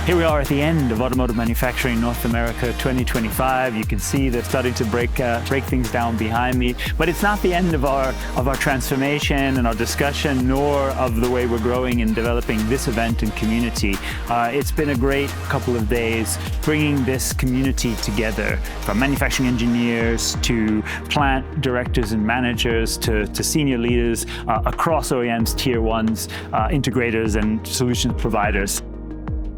Here we are at the end of Automotive Manufacturing North America 2025. You can see they're starting to break things down behind me, but it's not the end of our transformation and our discussion, nor of the way we're growing and developing this event and community. It's been a great couple of days bringing this community together, from manufacturing engineers to plant directors and managers to senior leaders across OEMs, tier ones, integrators and solutions providers.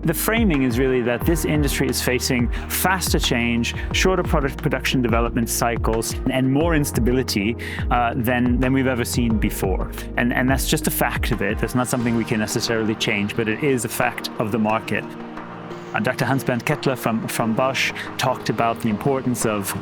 The framing is really that this industry is facing faster change, shorter product production development cycles, and more instability than we've ever seen before. And that's just a fact of it. That's not something we can necessarily change, but it is a fact of the market. Dr. Hans-Bernd Kettler from Bosch talked about the importance of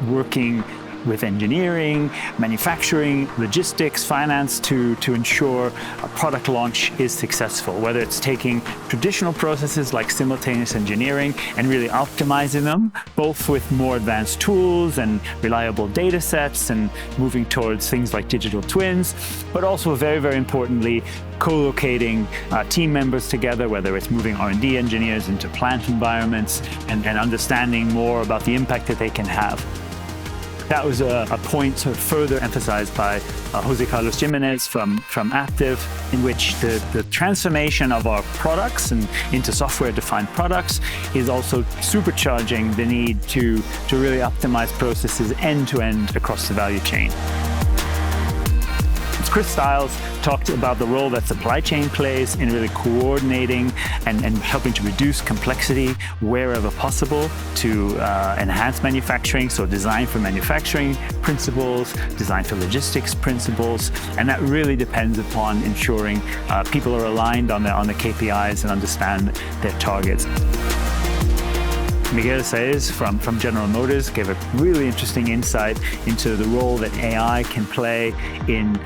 working with engineering, manufacturing, logistics, finance to ensure a product launch is successful, whether it's taking traditional processes like simultaneous engineering and really optimizing them, both with more advanced tools and reliable data sets and moving towards things like digital twins, but also very, very importantly, co-locating team members together, whether it's moving R&D engineers into plant environments and understanding more about the impact that they can have. That was a point sort of further emphasized by Jose Carlos Jimenez from Aptiv, in which the transformation of our products and into software-defined products is also supercharging the need to really optimize processes end-to-end across the value chain. Chris Stiles talked about the role that supply chain plays in really coordinating and helping to reduce complexity wherever possible to enhance manufacturing, so design for manufacturing principles, design for logistics principles, and that really depends upon ensuring people are aligned on the KPIs and understand their targets. Miguel Saez from General Motors gave a really interesting insight into the role that AI can play in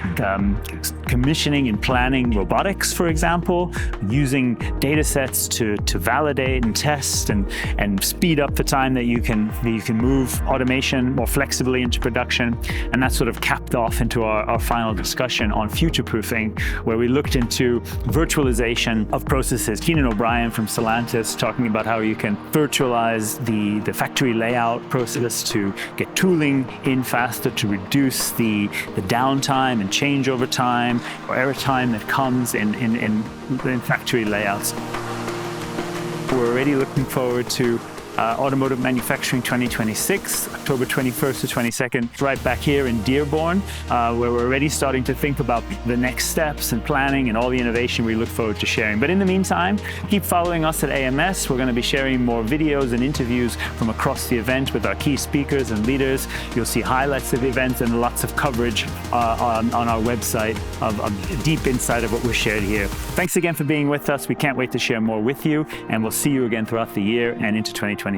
commissioning and planning robotics, for example, using data sets to validate and test and speed up the time that you can move automation more flexibly into production. And that sort of capped off into our final discussion on future-proofing, where we looked into virtualization of processes. Keenan O'Brien from Stellantis talking about how you can virtualize the factory layout process to get tooling in faster, to reduce the downtime and changeover time or error time that comes in factory layouts. We're already looking forward to Automotive Manufacturing 2026, October 21st to 22nd, right back here in Dearborn, where we're already starting to think about the next steps and planning and all the innovation we look forward to sharing. But in the meantime, keep following us at AMS. We're going to be sharing more videos and interviews from across the event with our key speakers and leaders. You'll see highlights of the event and lots of coverage on our website of deep insight of what was shared here. Thanks again for being with us. We can't wait to share more with you, and we'll see you again throughout the year and into 2026.